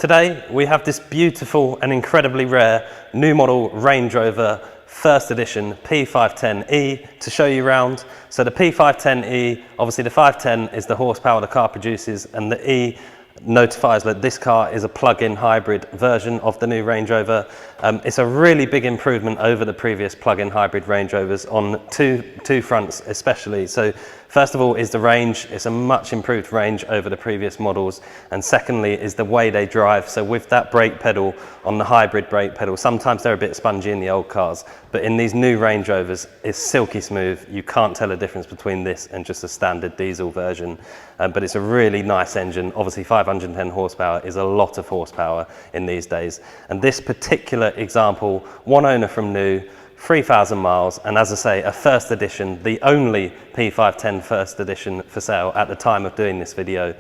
Today we have this beautiful and incredibly rare new model Range Rover first edition P510e to show you around. So the P510e, obviously the 510 is the horsepower the car produces, and the E notifies that this car is a plug-in hybrid version of the new Range Rover. It's a really big improvement over the previous plug-in hybrid Range Rovers on two fronts especially. So first of all is the range. It's a much improved range over the previous models, and secondly is the way they drive. So with that brake pedal on the hybrid brake pedal, sometimes they're a bit spongy in the old cars, but in these new Range Rovers it's silky smooth. You can't tell a difference between this and just a standard diesel version, but it's a really nice engine. Obviously 510 horsepower is a lot of horsepower in these days, and this particular example, one owner from new, 3,000 miles, and as I say, a first edition, the only P510 first edition for sale at the time of doing this video.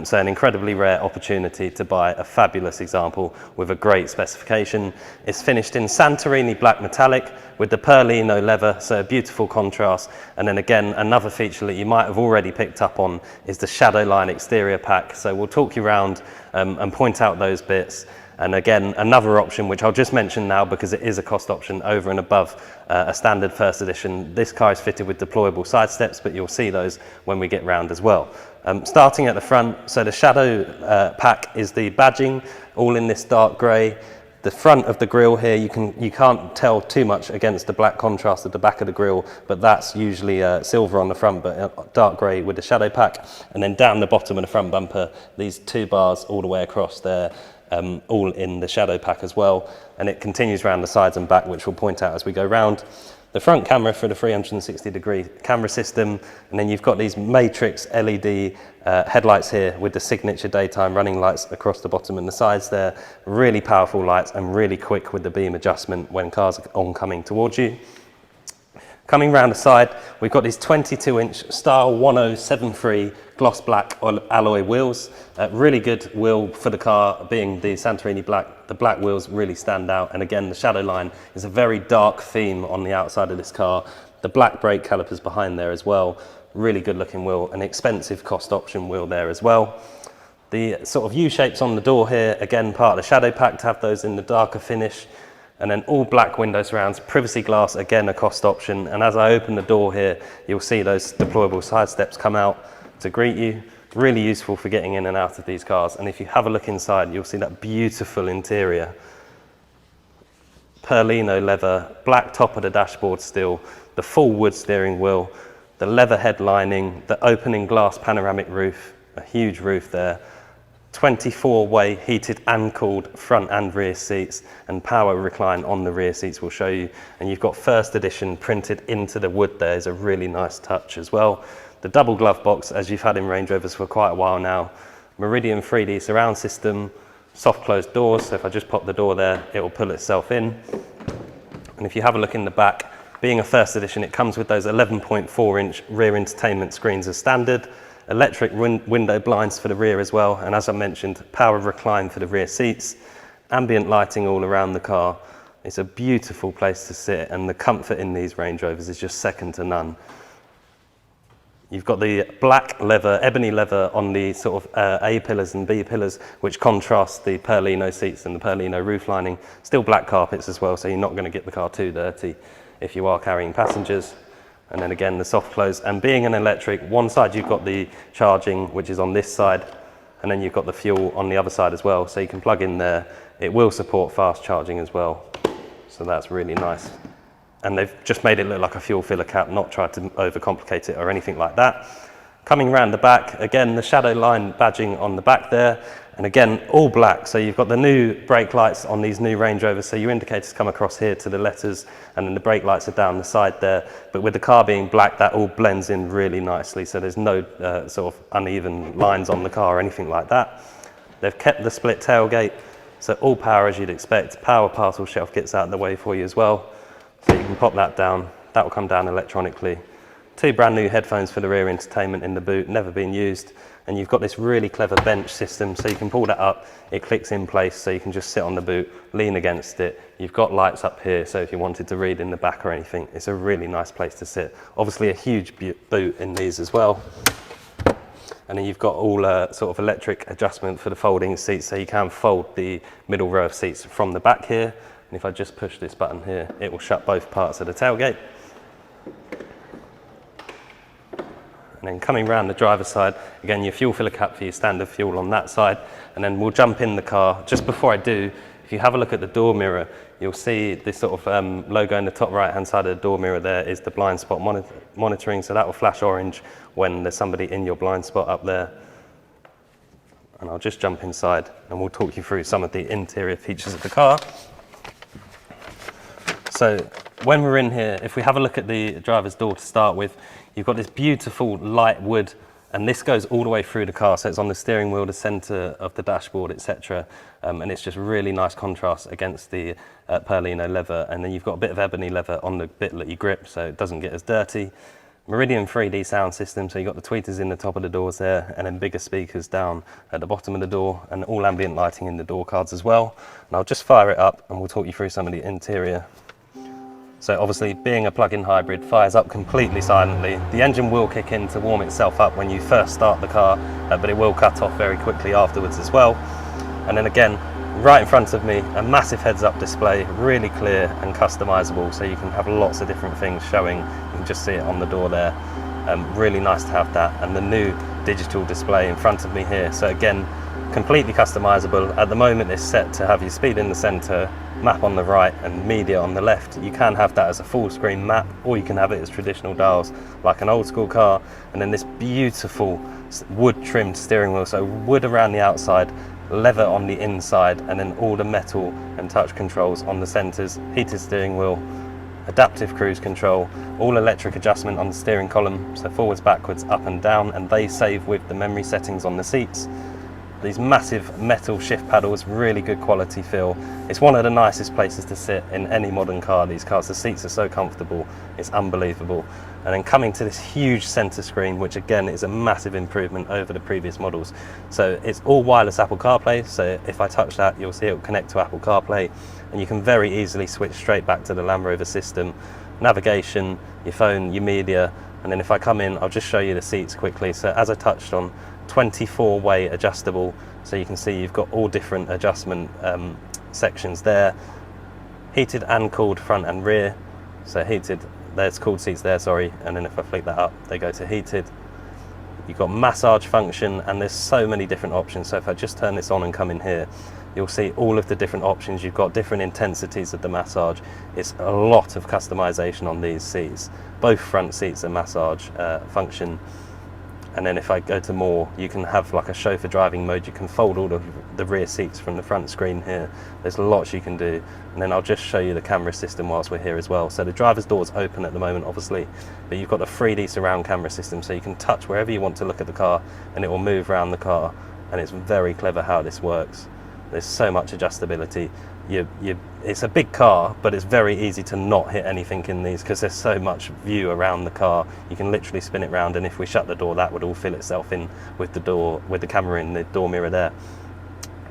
So an incredibly rare opportunity to buy a fabulous example with a great specification. It's finished in Santorini Black metallic with the Perlino leather, so a beautiful contrast. And then again, another feature that you might have already picked up on is the Shadowline exterior pack. So we'll talk you around and point out those bits. And again, another option, which I'll just mention now because it is a cost option over and above a standard first edition. This car is fitted with deployable side steps, but you'll see those when we get round as well. Starting at the front, so the shadow pack is the badging, all in this dark grey. The front of the grille here, you can't tell too much against the black contrast at the back of the grille, but that's usually silver on the front, but dark grey with the shadow pack. And then down the bottom of the front bumper, these two bars all the way across there, all in the shadow pack as well, and it continues around the sides and back, which we'll point out as we go round. The front camera for the 360-degree camera system, and then you've got these matrix LED headlights here with the signature daytime running lights across the bottom and the sides there. Really powerful lights and really quick with the beam adjustment when cars are oncoming towards you. Coming round the side, we've got these 22-inch Style 1073 gloss black alloy wheels. Really good wheel for the car, being the Santorini Black. The black wheels really stand out, and again the shadow line is a very dark theme on the outside of this car. The black brake calipers behind there as well. Really good looking wheel, an expensive cost option wheel there as well. The sort of U-shapes on the door here, again part of the shadow pack to have those in the darker finish. And then all black window surrounds, privacy glass, again a cost option. And as I open the door here, you'll see those deployable side steps come out to greet you. Really useful for getting in and out of these cars. And if you have a look inside, you'll see that beautiful interior. Perlino leather, black top of the dashboard still, the full wood steering wheel, the leather head lining, the opening glass panoramic roof, a huge roof there. 24-way heated and cooled front and rear seats, and power recline on the rear seats will show you. And you've got first edition printed into the wood there, is a really nice touch as well. The double glove box, as you've had in Range Rovers for quite a while now. Meridian 3D surround system, soft closed doors, so if I just pop the door there, it will pull itself in. And if you have a look in the back, being a first edition, it comes with those 11.4-inch rear entertainment screens as standard. Electric window blinds for the rear as well, and as I mentioned, power recline for the rear seats, ambient lighting all around the car. It's a beautiful place to sit, and the comfort in these Range Rovers is just second to none. You've got the black leather, ebony leather on the sort of A pillars and B pillars, which contrast the Perlino seats and the Perlino roof lining. Still black carpets as well, so you're not going to get the car too dirty if you are carrying passengers. And then again, the soft close. And being an electric, one side you've got the charging, which is on this side, and then you've got the fuel on the other side as well. So you can plug in there. It will support fast charging as well. So that's really nice. And they've just made it look like a fuel filler cap, not tried to overcomplicate it or anything like that. Coming around the back, again, the shadow line badging on the back there. And again, all black. So you've got the new brake lights on these new Range Rovers. So your indicators come across here to the letters, and then the brake lights are down the side there. But with the car being black, that all blends in really nicely. So there's no sort of uneven lines on the car or anything like that. They've kept the split tailgate. So all power as you'd expect. Power parcel shelf gets out of the way for you as well. So you can pop that down. That will come down electronically. Two brand new headphones for the rear entertainment in the boot, never been used. And you've got this really clever bench system, so you can pull that up, it clicks in place, so you can just sit on the boot, lean against it. You've got lights up here, so if you wanted to read in the back or anything, it's a really nice place to sit. Obviously a huge boot in these as well. And then you've got all sort of electric adjustment for the folding seats, so you can fold the middle row of seats from the back here. And if I just push this button here, it will shut both parts of the tailgate. And then coming around the driver's side, again, your fuel filler cap for your standard fuel on that side. And then we'll jump in the car. Just before I do, if you have a look at the door mirror, you'll see this sort of logo in the top right-hand side of the door mirror there is the blind spot monitoring. So that will flash orange when there's somebody in your blind spot up there. And I'll just jump inside and we'll talk you through some of the interior features of the car. So when we're in here, if we have a look at the driver's door to start with, you've got this beautiful light wood, and this goes all the way through the car. So it's on the steering wheel, the center of the dashboard, etc. And it's just really nice contrast against the Perlino leather. And then you've got a bit of ebony leather on the bit that you grip, so it doesn't get as dirty. Meridian 3D sound system, so you've got the tweeters in the top of the doors there, and then bigger speakers down at the bottom of the door, and all ambient lighting in the door cards as well. And I'll just fire it up and we'll talk you through some of the interior. So obviously, being a plug-in hybrid, fires up completely silently. The engine will kick in to warm itself up when you first start the car, but it will cut off very quickly afterwards as well. And then again, right in front of me, a massive heads-up display, really clear and customizable, so you can have lots of different things showing. You can just see it on the door there. Really nice to have that. And the new digital display in front of me here. So again, completely customizable. At the moment, it's set to have your speed in the center, map on the right and media on the left. You can have that as a full screen map, or you can have it as traditional dials like an old school car. And then this beautiful wood trimmed steering wheel, so wood around the outside, leather on the inside, and then all the metal and touch controls on the centers, heated steering wheel, adaptive cruise control, all electric adjustment on the steering column, so forwards, backwards, up and down, and they save with the memory settings on the seats. These massive metal shift paddles, really good quality feel. It's one of the nicest places to sit in any modern car, these cars. The seats are so comfortable, it's unbelievable. And then coming to this huge center screen, which again is a massive improvement over the previous models. So it's all wireless Apple CarPlay, so if I touch that, you'll see it will connect to Apple CarPlay, and you can very easily switch straight back to the Land Rover system. Navigation, your phone, your media, and then if I come in, I'll just show you the seats quickly. So as I touched on, 24-way adjustable, so you can see you've got all different adjustment sections there. Heated and cooled front and rear, so heated, there's cooled seats there, sorry, and then if I flick that up, they go to heated. You've got massage function, and there's so many different options. So if I just turn this on and come in here, you'll see all of the different options. You've got different intensities of the massage. It's a lot of customization on these seats. Both front seats are massage function. And then if I go to more, you can have like a chauffeur driving mode. You can fold all of the rear seats from the front screen here. There's lots you can do. And then I'll just show you the camera system whilst we're here as well. So the driver's door is open at the moment, obviously, but you've got the 3D surround camera system, so you can touch wherever you want to look at the car and it will move around the car. And it's very clever how this works. There's so much adjustability. It's a big car, but it's very easy to not hit anything in these because there's so much view around the car. You can literally spin it around, and if we shut the door, that would all fill itself in with the door, with the camera in the door mirror there.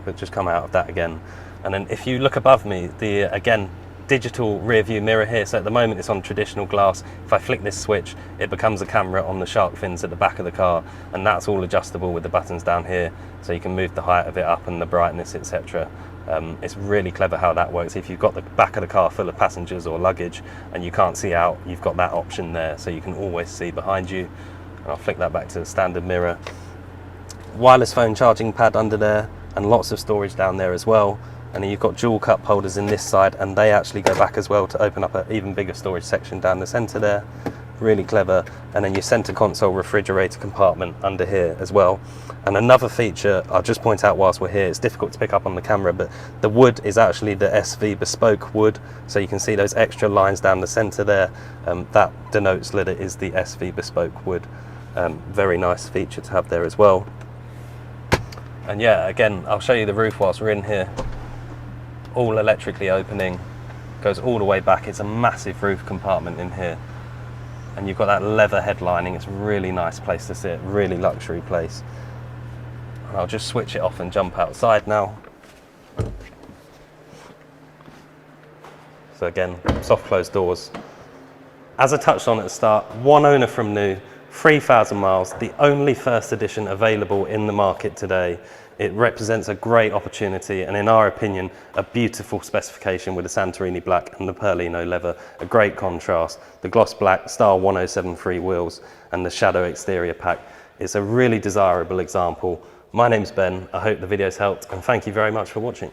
But just come out of that again. And then if you look above me, the again, digital rear view mirror here. So at the moment it's on traditional glass. If I flick this switch, it becomes a camera on the shark fins at the back of the car, and that's all adjustable with the buttons down here, so you can move the height of it up and the brightness, etc. It's really clever how that works. If you've got the back of the car full of passengers or luggage and you can't see out, you've got that option there, so you can always see behind you. And I'll flick that back to the standard mirror. Wireless phone charging pad under there, and lots of storage down there as well. And then you've got dual cup holders in this side, and they actually go back as well to open up an even bigger storage section down the center there. Really clever. And then your center console refrigerator compartment under here as well. And another feature I'll just point out whilst we're here, it's difficult to pick up on the camera, but the wood is actually the SV bespoke wood, so you can see those extra lines down the center there. That denotes that it is the SV bespoke wood. Very nice feature to have there as well. And yeah, again, I'll show you the roof whilst we're in here. All electrically opening, goes all the way back. It's a massive roof compartment in here, and you've got that leather headlining. It's a really nice place to sit, really luxury place. And I'll just switch it off and jump outside now. So again, soft closed doors. As I touched on at the start, one owner from new, 3,000 miles, the only first edition available in the market today. It represents a great opportunity and, in our opinion, a beautiful specification with the Santorini Black and the Perlino leather, a great contrast. The gloss black style 1073 wheels and the shadow exterior pack. It's a really desirable example. My name's Ben, I hope the video's helped, and thank you very much for watching.